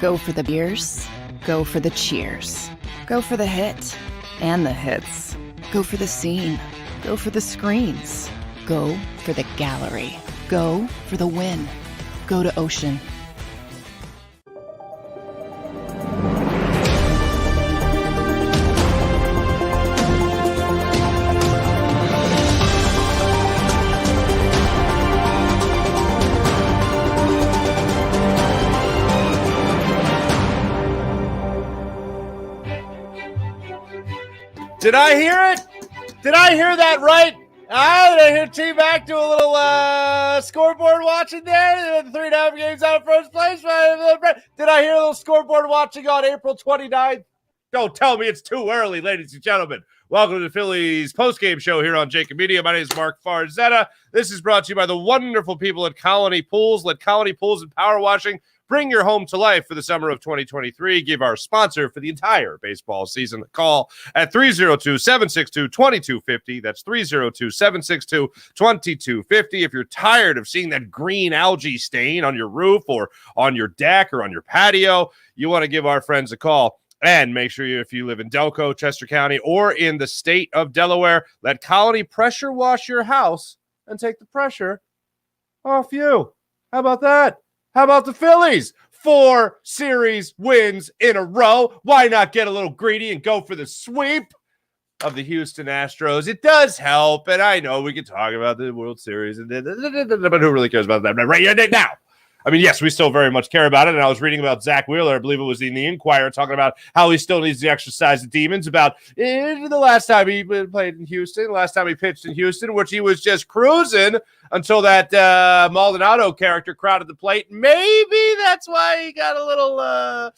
Go for the beers. Go for the cheers. Go for the hit and the hits. Go for the scene. Go for the screens. Go for the gallery. Go for the win. Go to Ocean. Did I hear it? Did I hear that right? Did I hear T-Mac do a little scoreboard watching there? 3.5 games out of first place. Did I hear a little scoreboard watching on April 29th? Don't tell me it's too early, ladies and gentlemen. Welcome to the Phillies Postgame Show here on JAKIB Media. My name is Marc Farzetta. This is brought to you by the wonderful people at Colony Pools. Let Colony Pools and Power Washing bring your home to life for the summer of 2023. Give our sponsor for the entire baseball season a call at 302-762-2250. That's 302-762-2250. If you're tired of seeing that green algae stain on your roof or on your deck or on your patio, you want to give our friends a call. And make sure if you live in Delco, Chester County, or in the state of Delaware, let Colony pressure wash your house and take the pressure off you. How about that? How about the Phillies? 4 series wins in a row. Why not get a little greedy and go for the sweep of the Houston Astros? It does help, and I know we can talk about the World Series, but who really cares about that right now? I mean, yes, we still very much care about it, and I was reading about Zack Wheeler, I believe it was in the Inquirer, talking about how he still needs to exercise the demons about the last time he played in Houston, last time he pitched in Houston, which he was just cruising until that Maldonado character crowded the plate. Maybe that's why he got a little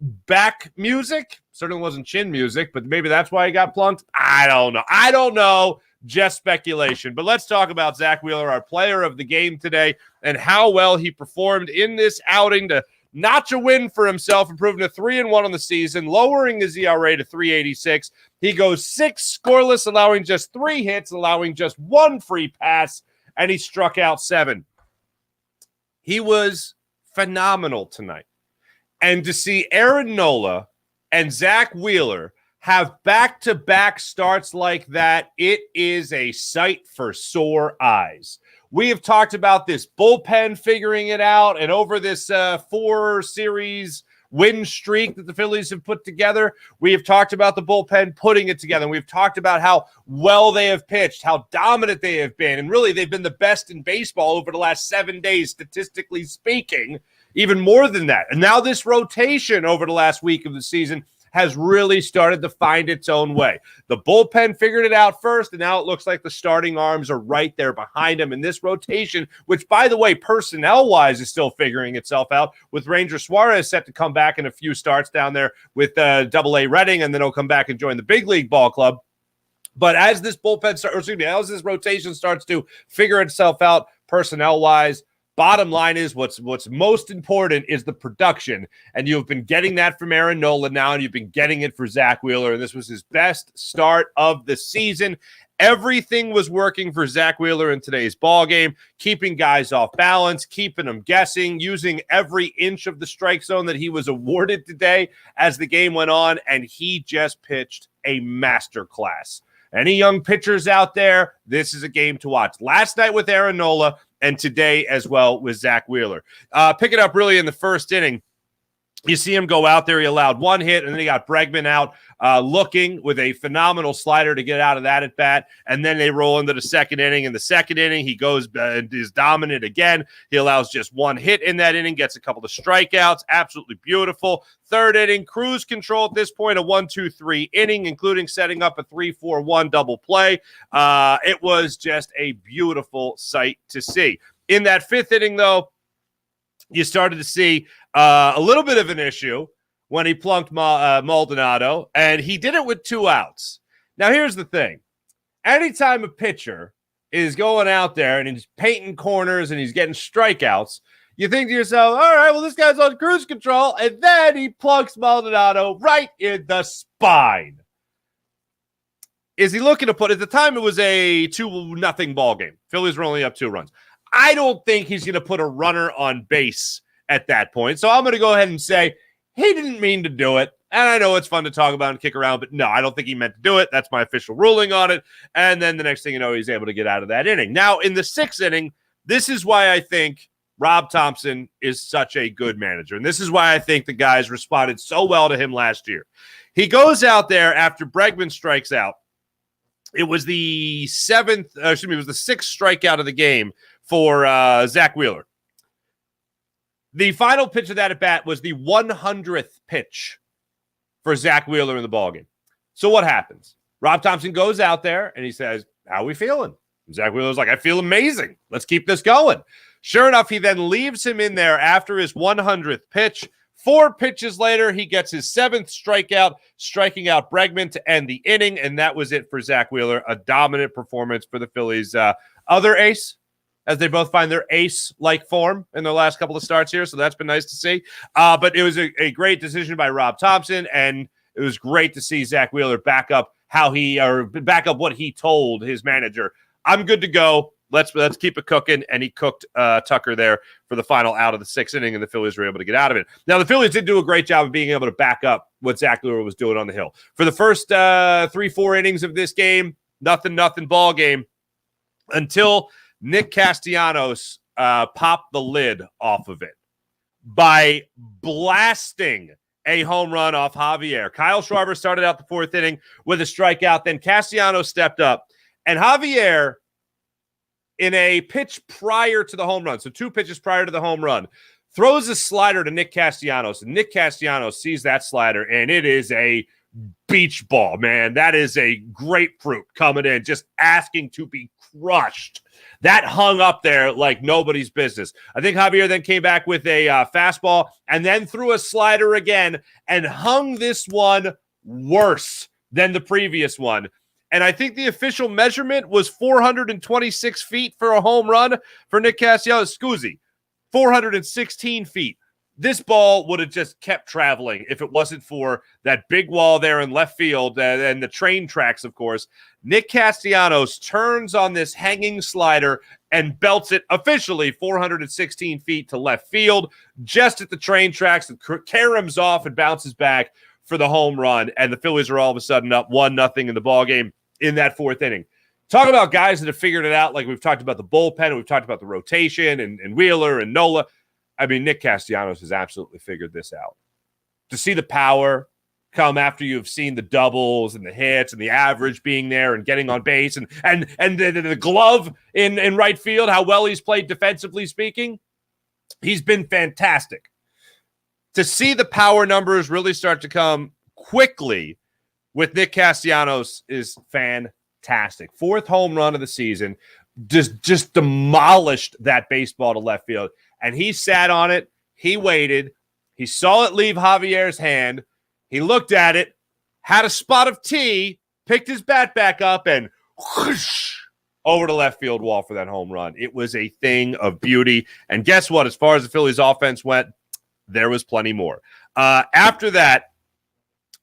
back music. Certainly wasn't chin music, but maybe that's why he got plunked. I don't know. Just speculation. But let's talk about Zack Wheeler, our player of the game today, and how well he performed in this outing to notch a win for himself, improving to 3-1 on the season, lowering his ERA to 3.86. He goes 6 scoreless, allowing just 3 hits, allowing just 1 free pass, and he struck out 7. He was phenomenal tonight. And to see Aaron Nola and Zack Wheeler have back-to-back starts like that, it is a sight for sore eyes. We have talked about this bullpen figuring it out, and over this 4-series win streak that the Phillies have put together, we have talked about the bullpen putting it together. And we've talked about how well they have pitched, how dominant they have been, and really they've been the best in baseball over the last 7 days, statistically speaking, even more than that. And now this rotation over the last week of the season has really started to find its own way. The bullpen figured it out first, and now it looks like the starting arms are right there behind him in this rotation, which, by the way, personnel-wise is still figuring itself out, with Ranger Suarez set to come back in a few starts down there with Double-A Reading, and then he'll come back and join the big league ball club. But as this as this rotation starts to figure itself out personnel-wise, bottom line is what's most important is the production, and you've been getting that from Aaron Nola now, and you've been getting it for Zack Wheeler, and this was his best start of the season. Everything was working for Zack Wheeler in today's ball game, keeping guys off balance, keeping them guessing, using every inch of the strike zone that he was awarded today as the game went on, and he just pitched a masterclass. Any young pitchers out there, this is a game to watch. Last night with Aaron Nola, and today as well with Zack Wheeler. Pick it up really in the first inning. You see him go out there. He allowed 1 hit, and then he got Bregman out looking with a phenomenal slider to get out of that at bat. And then they roll into the second inning. In the second inning, he goes is dominant again. He allows just 1 hit in that inning, gets a couple of strikeouts. Absolutely beautiful. Third inning, cruise control at this point, a 1-2-3 inning, including setting up a 3-4-1 double play. It was just a beautiful sight to see. In that 5th inning, though, you started to see a little bit of an issue when he plunked Maldonado, and he did it with 2 outs. Now, here's the thing. Anytime a pitcher is going out there and he's painting corners and he's getting strikeouts, you think to yourself, all right, well, this guy's on cruise control, and then he plunks Maldonado right in the spine. Is he looking to put, at the time it was a 2-0 ball game. Phillies were only up 2 runs. I don't think he's going to put a runner on base at that point. So I'm going to go ahead and say he didn't mean to do it. And I know it's fun to talk about and kick around, but no, I don't think he meant to do it. That's my official ruling on it. And then the next thing you know, he's able to get out of that inning. Now, in the 6th inning, this is why I think Rob Thompson is such a good manager. And this is why I think the guys responded so well to him last year. He goes out there after Bregman strikes out. It was the 6th strikeout of the game for Zack Wheeler. The final pitch of that at bat was the 100th pitch for Zack Wheeler in the ballgame. So what happens? Rob Thompson goes out there and he says, "How are we feeling?" And Zack Wheeler's like, "I feel amazing. Let's keep this going." Sure enough, he then leaves him in there after his 100th pitch. 4 pitches later, he gets his 7th strikeout, striking out Bregman to end the inning, and that was it for Zack Wheeler. A dominant performance for the Phillies' other ace, as they both find their ace-like form in their last couple of starts here, so that's been nice to see. But it was a great decision by Rob Thompson, and it was great to see Zack Wheeler back up what he told his manager. "I'm good to go. Let's keep it cooking," and he cooked Tucker there for the final out of the 6th inning, and the Phillies were able to get out of it. Now, the Phillies did do a great job of being able to back up what Zack Wheeler was doing on the hill. For the first 3-4 innings of this game, nothing ball game, until Nick Castellanos popped the lid off of it by blasting a home run off Javier. Kyle Schwarber started out the 4th inning with a strikeout. Then Castellanos stepped up, and Javier, in a pitch prior to the home run, so 2 pitches prior to the home run, throws a slider to Nick Castellanos, and Nick Castellanos sees that slider, and it is a beach ball, man. That is a grapefruit coming in, just asking to be crushed. That hung up there like nobody's business. I think Javier then came back with a fastball and then threw a slider again and hung this one worse than the previous one. And I think the official measurement was 426 feet for a home run for Nick Castellanos. Scusi, 416 feet. This ball would have just kept traveling if it wasn't for that big wall there in left field and the train tracks, of course. Nick Castellanos turns on this hanging slider and belts it officially 416 feet to left field, just at the train tracks. It caroms off and bounces back for the home run, and the Phillies are all of a sudden up 1-0 in the ballgame in that 4th inning. Talk about guys that have figured it out, like we've talked about the bullpen, and we've talked about the rotation and Wheeler and Nola. I mean, Nick Castellanos has absolutely figured this out. To see the power come after you've seen the doubles and the hits and the average being there and getting on base and the glove in right field, how well he's played defensively speaking, he's been fantastic. To see the power numbers really start to come quickly with Nick Castellanos is fantastic. 4th home run of the season, just demolished that baseball to left field. And he sat on it. He waited. He saw it leave Javier's hand. He looked at it, had a spot of tea, picked his bat back up, and whoosh, over to left field wall for that home run. It was a thing of beauty. And guess what? As far as the Phillies offense went, there was plenty more. After that,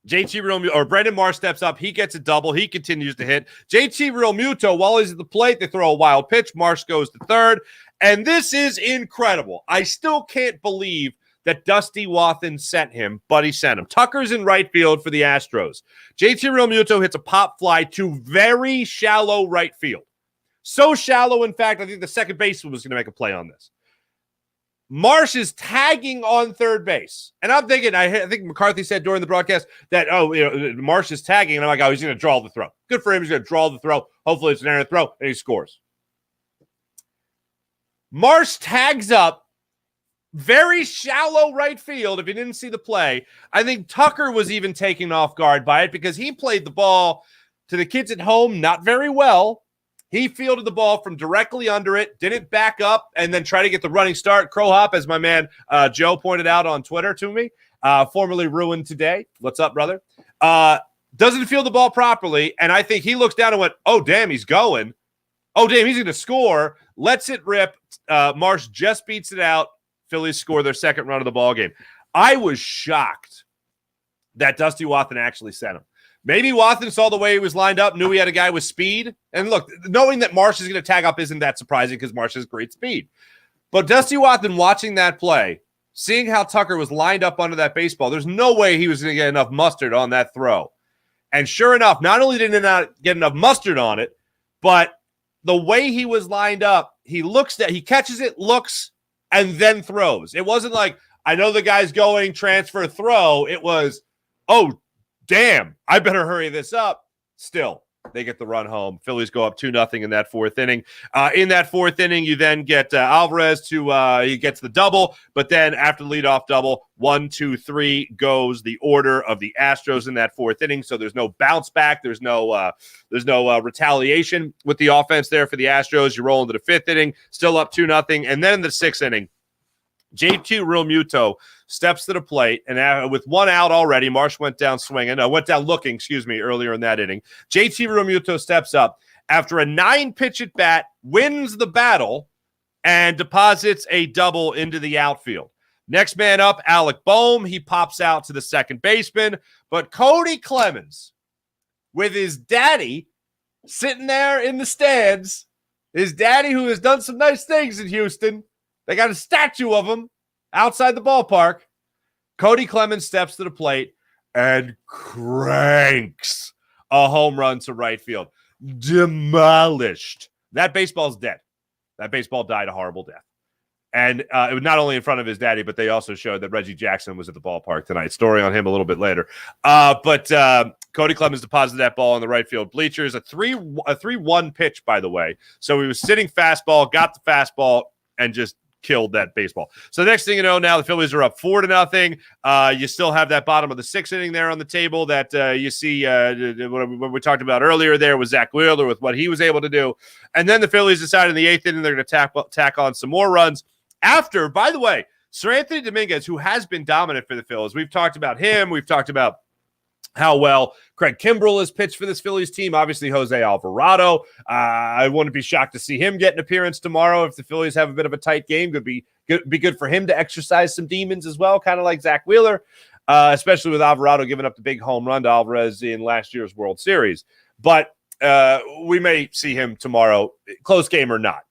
JT Realmuto, or Brandon Marsh steps up. He gets a double. He continues to hit. JT Realmuto, while he's at the plate, they throw a wild pitch. Marsh goes to third. And this is incredible. I still can't believe that Dusty Wathan sent him, but he sent him. Tucker's in right field for the Astros. JT Realmuto hits a pop fly to very shallow right field. So shallow, in fact, I think the second baseman was going to make a play on this. Marsh is tagging on third base. And I'm thinking, I think McCarthy said during the broadcast that, Marsh is tagging. And I'm like, he's going to draw the throw. Good for him. He's going to draw the throw. Hopefully it's an errant throw, and he scores. Marsh tags up very shallow right field. If you didn't see the play, I think Tucker was even taken off guard by it because he played the ball to the kids at home not very well. He fielded the ball from directly under it, didn't back up, and then try to get the running start. Crow hop, as my man Joe pointed out on Twitter to me, formerly ruined today. What's up, brother? Doesn't field the ball properly, and I think he looks down and went, oh, damn, he's going. Oh, damn, he's going to score. Lets it rip. Marsh just beats it out. Phillies score their 2nd run of the ball game. I was shocked that Dusty Wathan actually sent him. Maybe Wathan saw the way he was lined up, knew he had a guy with speed. And look, knowing that Marsh is going to tag up isn't that surprising because Marsh has great speed. But Dusty Wathan watching that play seeing how Tucker was lined up under that baseball, there's no way he was going to get enough mustard on that throw. And sure enough, not only did he not get enough mustard on it, but the way he was lined up, he catches it, looks, and then throws. It wasn't like, I know the guy's going, transfer, throw. It was, oh, damn, I better hurry this up. Still, they get the run home. Phillies go up 2-0 in that fourth inning. In that fourth inning, you then get Alvarez he gets the double, but then after the leadoff double, 1, 2, 3 goes the order of the Astros in that fourth inning. So there's no bounce back. There's no retaliation with the offense there for the Astros. You roll into the fifth inning, still up 2-0. And then in the sixth inning, JT Realmuto steps to the plate, and with one out already, Marsh went down looking, earlier in that inning. JT Realmuto steps up after a 9-pitch at bat, wins the battle, and deposits a double into the outfield. Next man up, Alec Boehm. He pops out to the second baseman, but Cody Clemens, with his daddy sitting there in the stands, his daddy who has done some nice things in Houston. They got a statue of him outside the ballpark. Cody Clemens steps to the plate and cranks a home run to right field. Demolished. That baseball's dead. That baseball died a horrible death. And it was not only in front of his daddy, but they also showed that Reggie Jackson was at the ballpark tonight. Story on him a little bit later. But Cody Clemens deposited that ball in the right field bleachers. A 3-1 pitch, by the way. So he was sitting fastball, got the fastball, and just killed that baseball. So the next thing you know, now the Phillies are up 4-0. You still have that bottom of the sixth inning there on the table that you see what we talked about earlier there with Zack Wheeler with what he was able to do. And then the Phillies decided in the eighth inning they're going to tack on some more runs. After, by the way, Sir Anthony Dominguez, who has been dominant for the Phillies, we've talked about him. We've talked about how well Craig Kimbrell has pitched for this Phillies team. Obviously, Jose Alvarado. I wouldn't be shocked to see him get an appearance tomorrow if the Phillies have a bit of a tight game. Could be good for him to exercise some demons as well, kind of like Zack Wheeler, especially with Alvarado giving up the big home run to Alvarez in last year's World Series. But we may see him tomorrow, close game or not.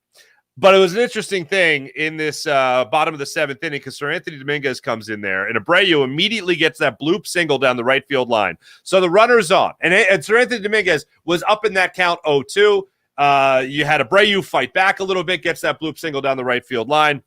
But it was an interesting thing in this bottom of the seventh inning because Sir Anthony Dominguez comes in there, and Abreu immediately gets that bloop single down the right field line. So the runner's on. And Sir Anthony Dominguez was up in that count 0-2. You had Abreu fight back a little bit, gets that bloop single down the right field line.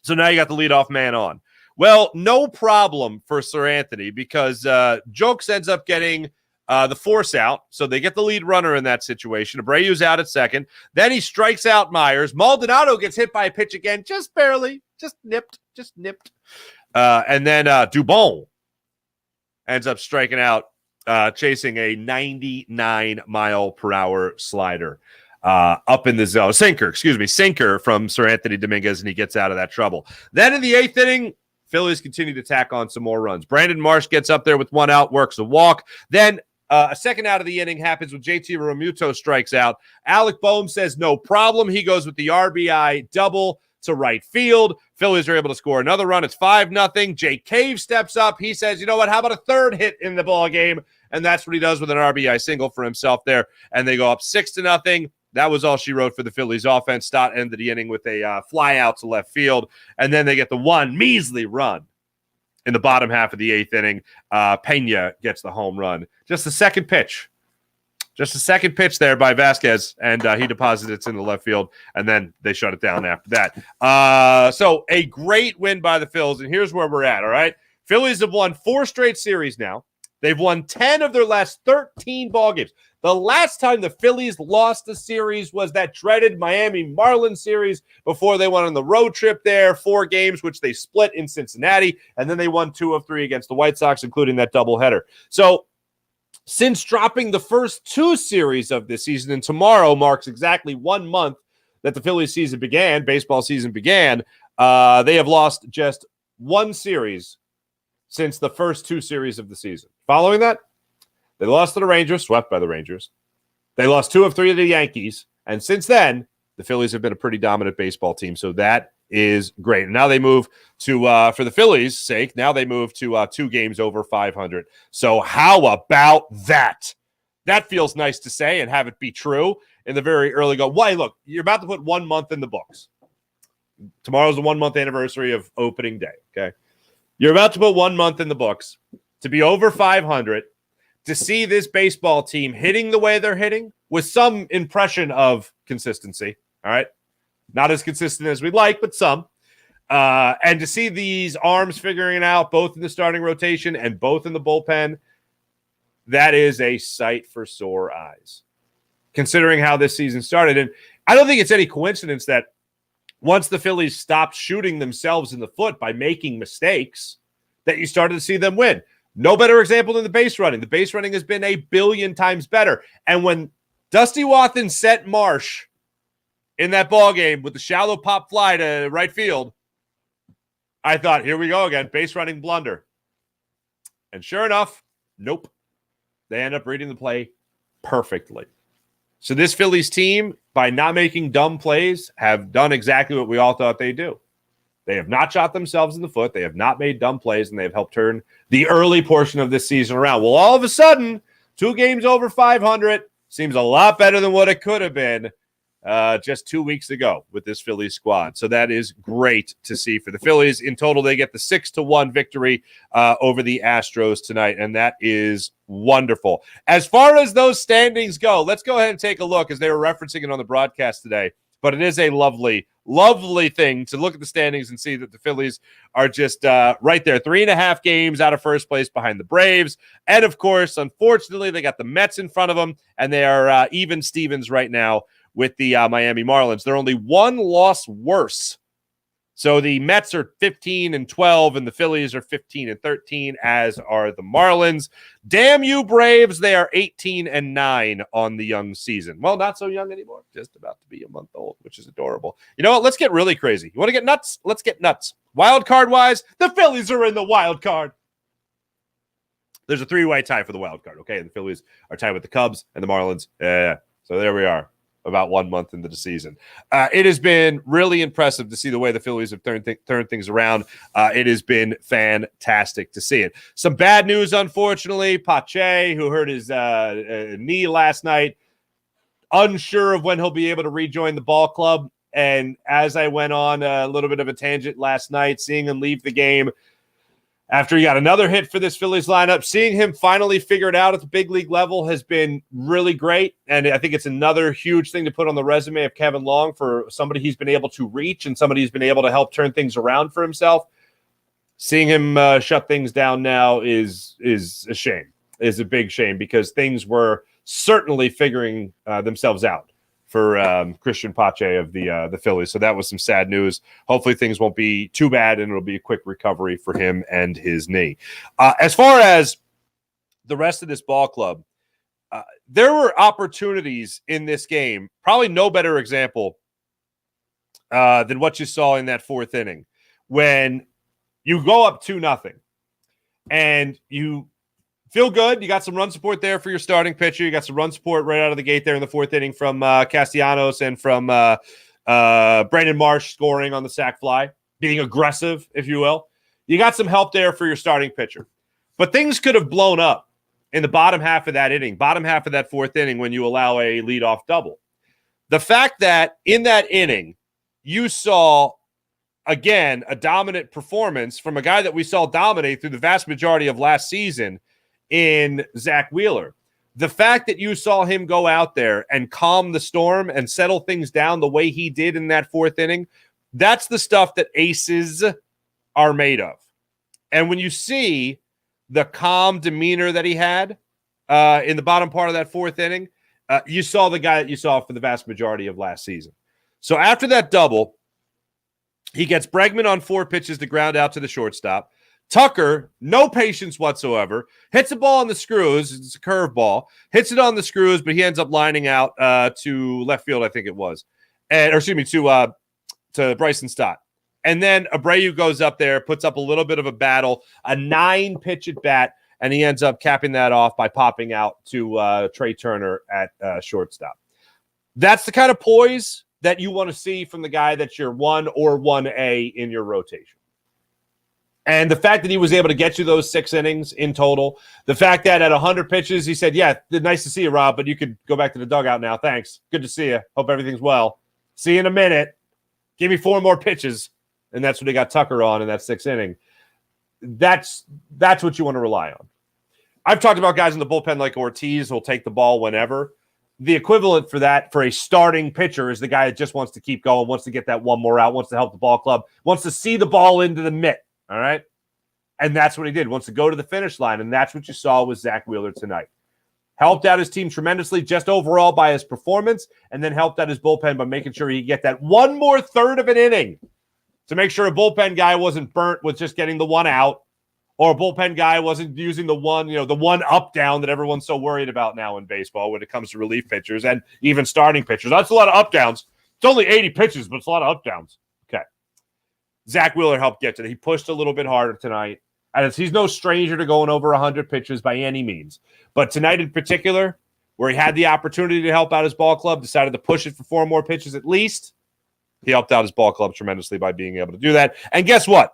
So now you got the leadoff man on. Well, no problem for Sir Anthony because Jokes ends up getting the force out, so they get the lead runner in that situation. Abreu's out at second. Then he strikes out Myers. Maldonado gets hit by a pitch again, just barely, just nipped. And then Dubon ends up striking out, chasing a 99-mile-per-hour slider up in the zone. Sinker from Sir Anthony Dominguez, and he gets out of that trouble. Then in the eighth inning, Phillies continue to tack on some more runs. Brandon Marsh gets up there with one out, works a walk. Then a second out of the inning happens when JT Realmuto strikes out. Alec Boehm says no problem. He goes with the RBI double to right field. Phillies are able to score another run. It's 5-0. Jake Cave steps up. He says, you know what, how about a third hit in the ball game? And that's what he does with an RBI single for himself there. And they go up 6-0. That was all she wrote for the Phillies offense. Stott ended the inning with a fly out to left field. And then they get the one measly run in the bottom half of the eighth inning. Pena gets the home run. Just a second pitch there by Vasquez, and he deposits it in the left field, and then they shut it down after that. So a great win by the Phils, and here's where we're at, all right? Phillies have won 4 straight series now. They've won 10 of their last 13 ball games. The last time the Phillies lost a series was that dreaded Miami Marlins series before they went on the road trip there, 4 games, which they split in Cincinnati, and then they won 2 of 3 against the White Sox, including that doubleheader. So since dropping the first 2 series of this season, and tomorrow marks exactly 1 month that the Phillies season began, baseball season began, they have lost just 1 series since the first 2 series of the season. Following that, they lost to the Rangers, swept by the Rangers. They lost 2 of 3 to the Yankees. And since then, the Phillies have been a pretty dominant baseball team. So that is great. And now they move to, for the Phillies' sake, now they move to 2 games over 500. So how about that? That feels nice to say and have it be true in the very early go. Why, look, you're about to put 1 month in the books. Tomorrow's the 1 month anniversary of opening day. Okay. You're about to put 1 month in the books to be over 500, to see this baseball team hitting the way they're hitting with some impression of consistency. All right. Not as consistent as we'd like, but some. And to see these arms figuring it out, both in the starting rotation and both in the bullpen, that is a sight for sore eyes, considering how this season started. And I don't think it's any coincidence that once the Phillies stopped shooting themselves in the foot by making mistakes, that you started to see them win. No better example than the base running. The base running has been a billion times better. And when Dusty Wathan set Marsh in that ball game with the shallow pop fly to right field, I thought, here we go again, base running blunder. And sure enough, nope. They end up reading the play perfectly. So this Phillies team, by not making dumb plays, have done exactly what we all thought they'd do. They have not shot themselves in the foot. They have not made dumb plays, and they have helped turn the early portion of this season around. Well, all of a sudden, 2 games over 500 seems a lot better than what it could have been just 2 weeks ago with this Phillies squad. So that is great to see for the Phillies. In total, they get the 6-1 victory over the Astros tonight, and that is wonderful. As far as those standings go, let's go ahead and take a look, as they were referencing it on the broadcast today. But it is a lovely, lovely thing to look at the standings and see that the Phillies are just right there, 3.5 games out of first place behind the Braves. And, of course, unfortunately, they got the Mets in front of them, and they are even Stevens right now with the Miami Marlins. They're only 1 loss worse. So the Mets are 15-12, and the Phillies are 15-13, as are the Marlins. Damn you, Braves. They are 18-9 on the young season. Well, not so young anymore. Just about to be a month old, which is adorable. You know what? Let's get really crazy. You want to get nuts? Let's get nuts. Wild card-wise, the Phillies are in the wild card. There's a 3-way tie for the wild card, okay? And the Phillies are tied with the Cubs and the Marlins. So there we are. About 1 month into the season. It has been really impressive to see the way the Phillies have turned things around. It has been fantastic to see it. Some bad news, unfortunately. Pache, who hurt his knee last night, unsure of when he'll be able to rejoin the ball club. And as I went on a little bit of a tangent last night, seeing him leave the game after he got another hit for this Phillies lineup, seeing him finally figure it out at the big league level has been really great. And I think it's another huge thing to put on the resume of Kevin Long, for somebody he's been able to reach and somebody who's been able to help turn things around for himself. Seeing him shut things down now is a shame, is a big shame, because things were certainly figuring themselves out for Christian Pache of the Phillies. So that was some sad news. Hopefully things won't be too bad, and it'll be a quick recovery for him and his knee. As far as the rest of this ball club, there were opportunities in this game, probably no better example than what you saw in that 4th inning, when you go up 2-0 and you feel good. You got some run support there for your starting pitcher. You got some run support right out of the gate there in the 4th inning from Castellanos and from Brandon Marsh scoring on the sac fly, being aggressive, if you will. You got some help there for your starting pitcher. But things could have blown up in the bottom half of that inning, bottom half of that 4th inning, when you allow a leadoff double. The fact that in that inning you saw, again, a dominant performance from a guy that we saw dominate through the vast majority of last season in Zack Wheeler. The fact that you saw him go out there and calm the storm and settle things down the way he did in that 4th inning, that's the stuff that aces are made of. And when you see the calm demeanor that he had in the bottom part of that 4th inning, you saw the guy that you saw for the vast majority of last season. So after that double, he gets Bregman on 4 pitches to ground out to the shortstop. Tucker, no patience whatsoever, hits a ball on the screws. It's a curveball. Hits it on the screws, but he ends up lining out to left field, I think it was. To Bryson Stott. And then Abreu goes up there, puts up a little bit of a battle, a 9-pitch at bat, and he ends up capping that off by popping out to Trey Turner at shortstop. That's the kind of poise that you want to see from the guy that's your 1 or 1A in your rotation. And the fact that he was able to get you those 6 innings in total, the fact that at 100 pitches, he said, yeah, nice to see you, Rob, but you could go back to the dugout now. Thanks. Good to see you. Hope everything's well. See you in a minute. Give me 4 more pitches, and that's when they got Tucker on in that 6th inning. That's what you want to rely on. I've talked about guys in the bullpen like Ortiz who'll take the ball whenever. The equivalent for that for a starting pitcher is the guy that just wants to keep going, wants to get that one more out, wants to help the ball club, wants to see the ball into the mitt, all right? And that's what he did, wants to go to the finish line, and that's what you saw with Zack Wheeler tonight. Helped out his team tremendously just overall by his performance, and then helped out his bullpen by making sure he get that one more third of an inning to make sure a bullpen guy wasn't burnt with just getting the one out, or a bullpen guy wasn't using the one up down that everyone's so worried about now in baseball when it comes to relief pitchers and even starting pitchers. That's a lot of up downs. It's only 80 pitches, but it's a lot of up downs. Okay. Zack Wheeler helped get to it. He pushed a little bit harder tonight. And he's no stranger to going over 100 pitches by any means. But tonight in particular, where he had the opportunity to help out his ball club, decided to push it for 4 more pitches at least, he helped out his ball club tremendously by being able to do that. And guess what?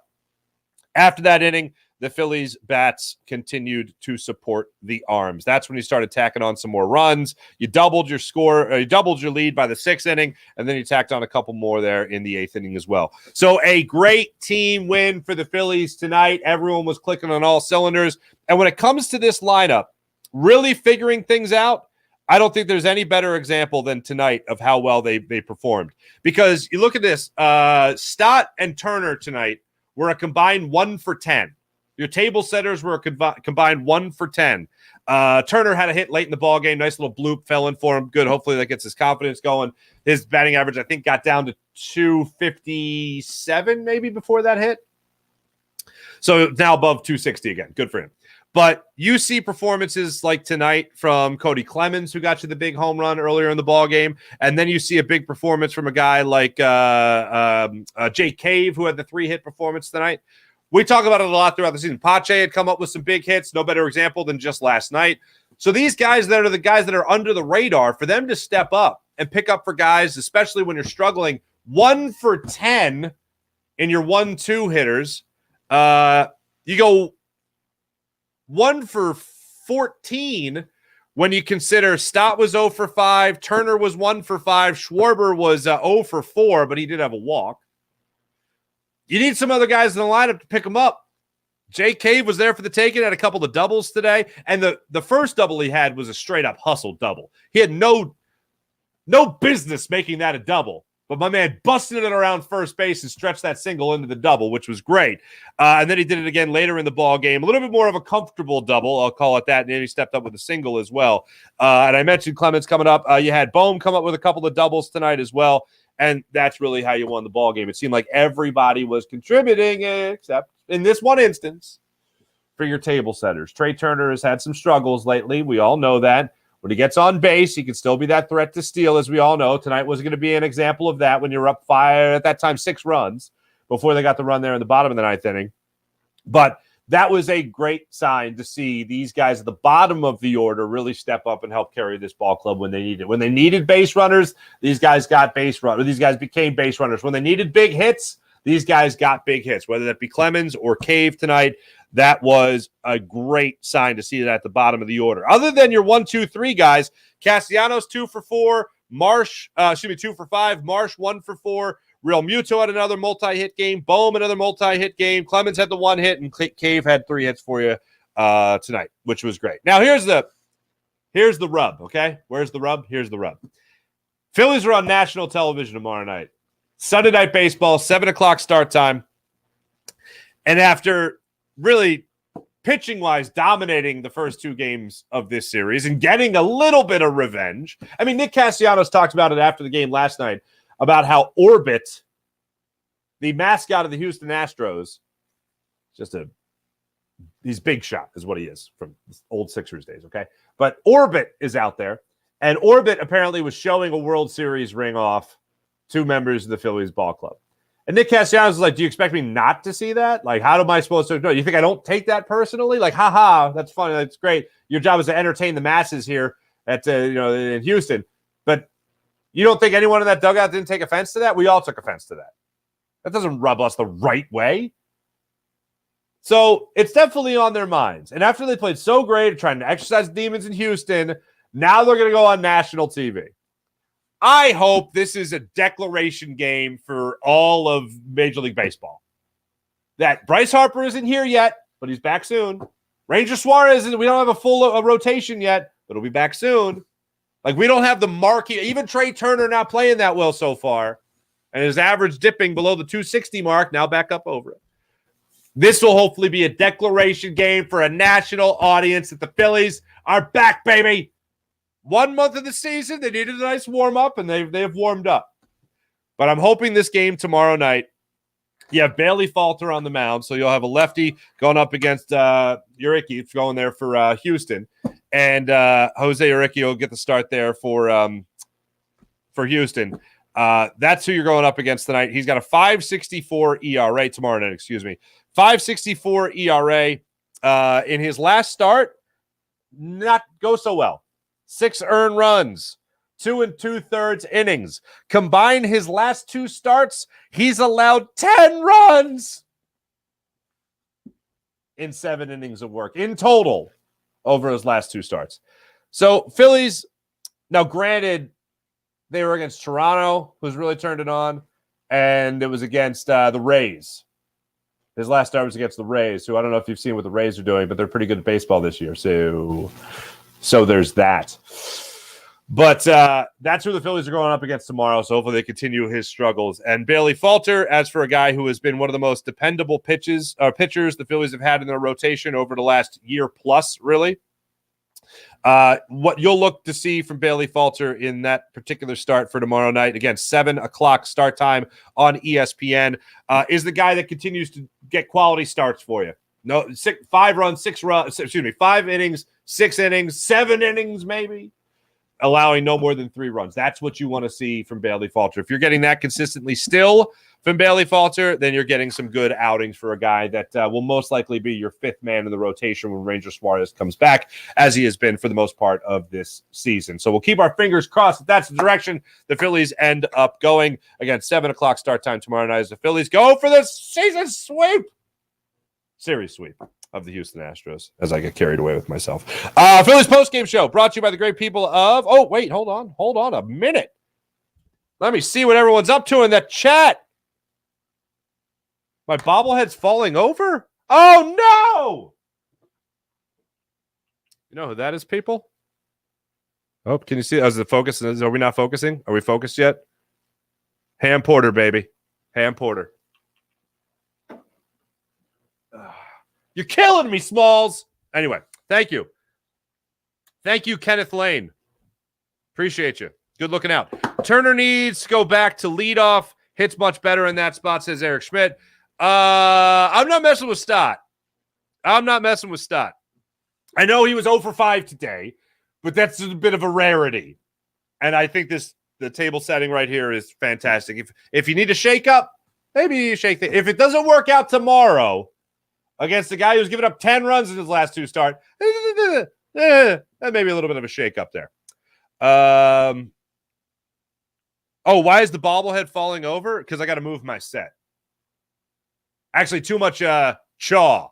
After that inning, the Phillies bats continued to support the arms. That's when you started tacking on some more runs. You doubled your score, you doubled your lead by the 6th inning, and then you tacked on a couple more there in the 8th inning as well. So a great team win for the Phillies tonight. Everyone was clicking on all cylinders. And when it comes to this lineup, really figuring things out, I don't think there's any better example than tonight of how well they performed. Because you look at this, Stott and Turner tonight were a combined 1 for 10. Your table setters were a combined 1 for 10. Turner had a hit late in the ball game. Nice little bloop fell in for him. Good. Hopefully that gets his confidence going. His batting average, I think, got down to 257 maybe before that hit. So now above 260 again. Good for him. But you see performances like tonight from Cody Clemens, who got you the big home run earlier in the ball game, and then you see a big performance from a guy like Jake Cave, who had the 3-hit performance tonight. We talk about it a lot throughout the season. Pache had come up with some big hits. No better example than just last night. So these guys that are the guys that are under the radar, for them to step up and pick up for guys, especially when you're struggling, 1 for 10 in your 1-2 hitters. You go 1 for 14 when you consider Stott was 0 for 5, Turner was 1 for 5, Schwarber was 0 for 4, but he did have a walk. You need some other guys in the lineup to pick them up. Jay Cave was there for the taking, had a couple of doubles today, and the first double he had was a straight-up hustle double. He had no business making that a double, but my man busted it around first base and stretched that single into the double, which was great. And then he did it again later in the ball game, a little bit more of a comfortable double, I'll call it that, and then he stepped up with a single as well. And I mentioned Clemens coming up. You had Bohm come up with a couple of doubles tonight as well. And that's really how you won the ball game. It seemed like everybody was contributing, except in this one instance for your table setters. Trey Turner has had some struggles lately. We all know that. When he gets on base, he can still be that threat to steal, as we all know. Tonight was going to be an example of that when you're up 5, at that time 6 runs, before they got the run there in the bottom of the 9th inning. But that was a great sign to see these guys at the bottom of the order really step up and help carry this ball club when they needed it. When they needed base runners, these guys got base runners. These guys became base runners. When they needed big hits, these guys got big hits, whether that be Clemens or Cave tonight. That was a great sign to see that at the bottom of the order. Other than your 1, 2, 3 guys, Castellanos 2 for 4, 2 for 5, Marsh 1 for 4, Real Muto had another multi-hit game. Bohm another multi-hit game. Clemens had the 1 hit, and Cave had 3 hits for you tonight, which was great. Now here's the rub. Okay, where's the rub? Here's the rub. Phillies are on national television tomorrow night. Sunday Night Baseball, 7:00 start time. And after really pitching-wise dominating the first 2 games of this series and getting a little bit of revenge. I mean, Nick Castellanos talked about it after the game last night, about how Orbit, the mascot of the Houston Astros, he's big shot is what he is from old Sixers days, okay? But Orbit is out there, and Orbit apparently was showing a World Series ring off to members of the Phillies ball club. And Nick Castellanos is like, do you expect me not to see that? Like, how am I supposed to do it? You think I don't take that personally? Like, haha, that's funny. That's great. Your job is to entertain the masses here at in Houston. But you don't think anyone in that dugout didn't take offense to that? We all took offense to that. That doesn't rub us the right way. So it's definitely on their minds. And after they played so great, trying to exercise demons in Houston, now they're going to go on national TV. I hope this is a declaration game for all of Major League Baseball. That Bryce Harper isn't here yet, but he's back soon. Ranger Suarez, we don't have a full rotation yet, but he'll be back soon. Like, we don't have the marquee. Even Trey Turner not playing that well so far, and his average dipping below the 260 mark, now back up over it. This will hopefully be a declaration game for a national audience that the Phillies are back, baby. 1 month of the season, they needed a nice warm-up, and they've warmed up. But I'm hoping this game tomorrow night, you have Bailey Falter on the mound, so you'll have a lefty going up against Urquidy, going there for Houston. And Jose Urquidy will get the start there for Houston. That's who you're going up against tonight. He's got a 5.64 ERA tomorrow night, 5.64 ERA. In his last start, not go so well. 6 earned runs, 2 2/3 innings. Combine his last 2 starts, he's allowed 10 runs in 7 innings of work in total over his last 2 starts. So Phillies, now granted, they were against Toronto, who's really turned it on, and it was against the Rays. His last start was against the Rays, who I don't know if you've seen what the Rays are doing, but they're pretty good at baseball this year. So there's that. But that's who the Phillies are going up against tomorrow, so hopefully they continue his struggles. And Bailey Falter, as for a guy who has been one of the most dependable pitchers the Phillies have had in their rotation over the last year plus, really. What you'll look to see from Bailey Falter in that particular start for tomorrow night, again, 7 o'clock start time on ESPN, is the guy that continues to get quality starts for you. 5 innings, 6 innings, 7 innings maybe, allowing no more than 3 runs. That's what you want to see from Bailey Falter. If you're getting that consistently still from Bailey Falter, then you're getting some good outings for a guy that will most likely be your 5th man in the rotation when Ranger Suarez comes back, as he has been for the most part of this season. So we'll keep our fingers crossed that that's the direction the Phillies end up going. Again, 7 o'clock start time tomorrow night as the Phillies go for the season sweep. Series sweep of the Houston Astros, as I get carried away with myself. Phillies Postgame Show brought to you by the great people of... Oh, wait, hold on a minute. Let me see what everyone's up to in that chat. My bobblehead's falling over? Oh, no! You know who that is, people? Oh, can you see? Is it focused? Are we not focusing? Are we focused yet? Ham Porter, baby. Ham Porter. You're killing me, Smalls. Anyway, thank you. Thank you, Kenneth Lane. Appreciate you. Good looking out. Turner needs to go back to leadoff. Hits much better in that spot, says Eric Schmidt. I'm not messing with Stott. I know he was 0 for 5 today, but that's a bit of a rarity. And I think the table setting right here is fantastic. If you need a shake up, maybe you shake it. If it doesn't work out tomorrow against the guy who's given up 10 runs in his last 2 starts, that may be a little bit of a shake up there. Oh, why is the bobblehead falling over? Because I got to move my set. Actually, too much chaw.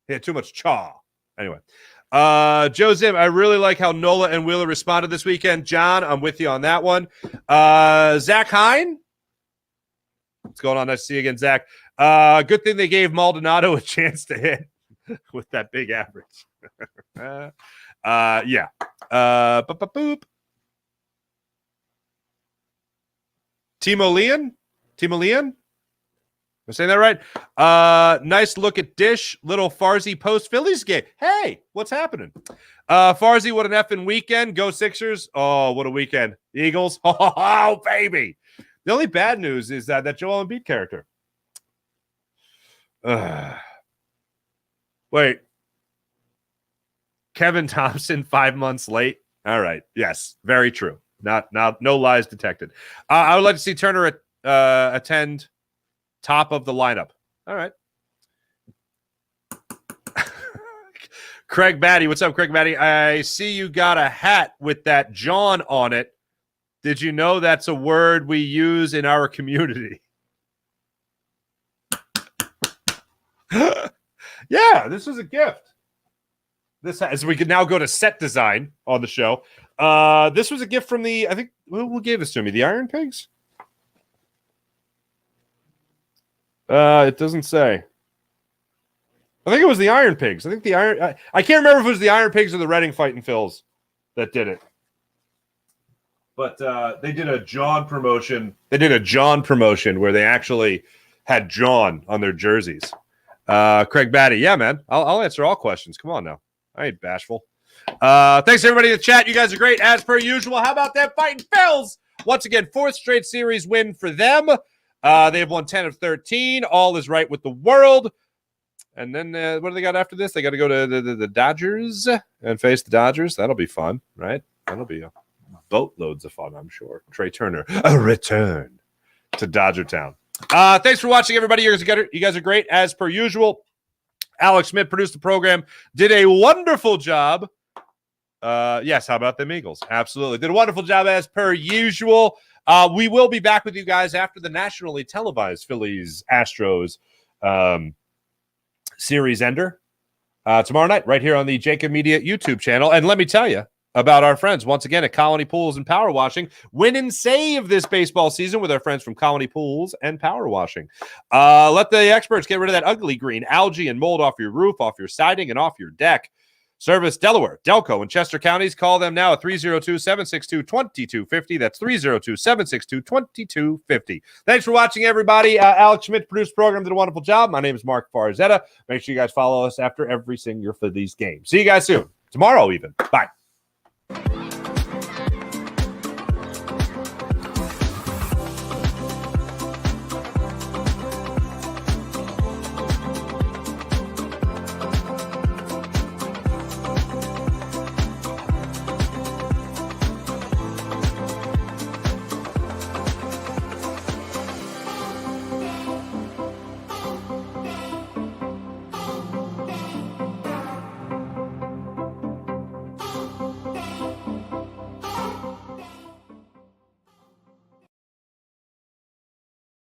Yeah, too much chaw. Anyway. Joe Zim, I really like how Nola and Wheeler responded this weekend. John, I'm with you on that one. Zach Hine. What's going on? Nice to see you again, Zach. Good thing they gave Maldonado a chance to hit with that big average. Yeah. Boop. Timo Leon? Am I saying that right? Nice look at Dish. Little Farzy post Phillies game. Hey, what's happening? Farzy, what an effing weekend. Go Sixers. Oh, what a weekend. Eagles. Oh, baby. The only bad news is that Joel Embiid character. Wait. Kevin Thompson 5 months late. All right. Yes, very true. No lies detected. I would like to see Turner attend top of the lineup. All right. Craig Batty. What's up, Craig Batty? I see you got a hat with that John on it. Did you know that's a word we use in our community? Yeah, this was a gift. This, as we can now go to set design on the show. This was a gift from the, I think, who gave this to me? The Iron Pigs? It doesn't say. I think it was the Iron Pigs. I think the I can't remember if it was the Iron Pigs or the Reading Fighting Phils that did it. But they did a John promotion. They did a John promotion where they actually had John on their jerseys. Craig Batty, yeah, man. I'll answer all questions. Come on now. I ain't bashful. Thanks everybody in the chat. You guys are great as per usual. How about that Fighting Phils? Once again, 4th straight series win for them. They have won 10 of 13. All is right with the world. And then what do they got after this? They got to go to the Dodgers and face the Dodgers. That'll be fun, right? That'll be boatloads of fun, I'm sure. Trey Turner, a return to Dodger Town. Thanks for watching, everybody. You guys are great as per usual. Alex Smith produced the program, did a wonderful job. Yes, how about them Eagles? Absolutely. Did a wonderful job as per usual. We will be back with you guys after the nationally televised Phillies Astros series ender tomorrow night right here on the JAKIB Media YouTube channel. And let me tell you about our friends once again at Colony Pools and Power Washing. Win and save this baseball season with our friends from Colony Pools and Power Washing. Let the experts get rid of that ugly green algae and mold off your roof, off your siding, and off your deck. Service Delaware, Delco, and Chester counties. Call them now at 302-762-2250. That's 302-762-2250. Thanks for watching, everybody. Alex Schmidt produced the program, did a wonderful job. My name is Marc Farzetta. Make sure you guys follow us after every single for these games. See you guys soon. Tomorrow even. Bye.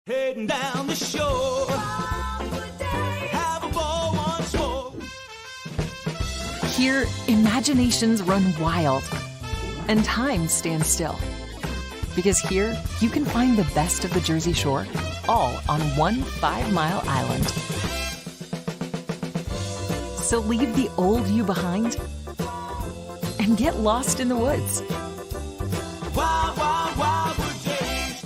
Heading down the shore, have a ball once more. Here, imaginations run wild and time stands still. Because here, you can find the best of the Jersey Shore, all on one 5-mile island. So leave the old you behind and get lost in the woods. Wild, wild, wildwood days.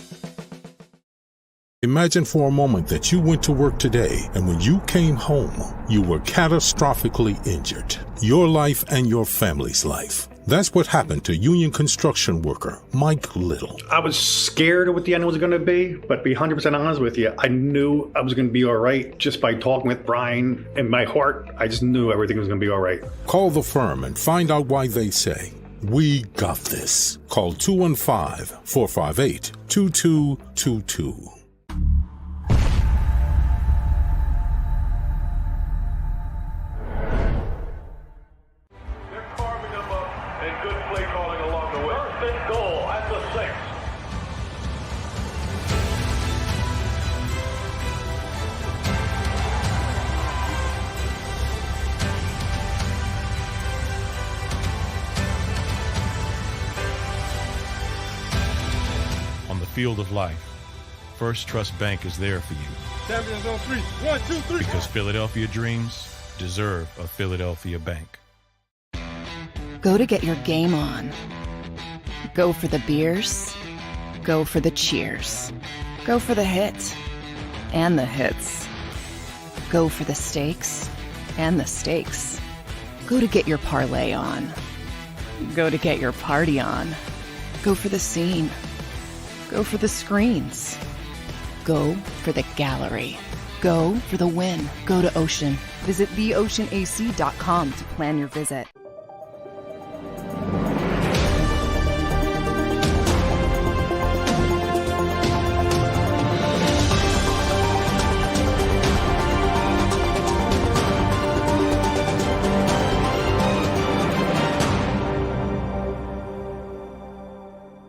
Imagine for a moment that you went to work today and when you came home, you were catastrophically injured. Your life and your family's life. That's what happened to union construction worker Mike Little. I was scared of what the end was going to be, but to be 100% honest with you, I knew I was going to be all right just by talking with Brian. In my heart, I just knew everything was going to be all right. Call the firm and find out why they say, "We got this." Call 215-458-2222. Field of life, First Trust Bank is there for you. Champions on 3. 1, 2, 3. Because Philadelphia dreams deserve a Philadelphia bank. Go to get your game on. Go for the beers. Go for the cheers. Go for the hit and the hits. Go for the stakes and the stakes. Go to get your parlay on. Go to get your party on. Go for the scene. Go for the screens. Go for the gallery. Go for the win. Go to Ocean. Visit theoceanac.com to plan your visit.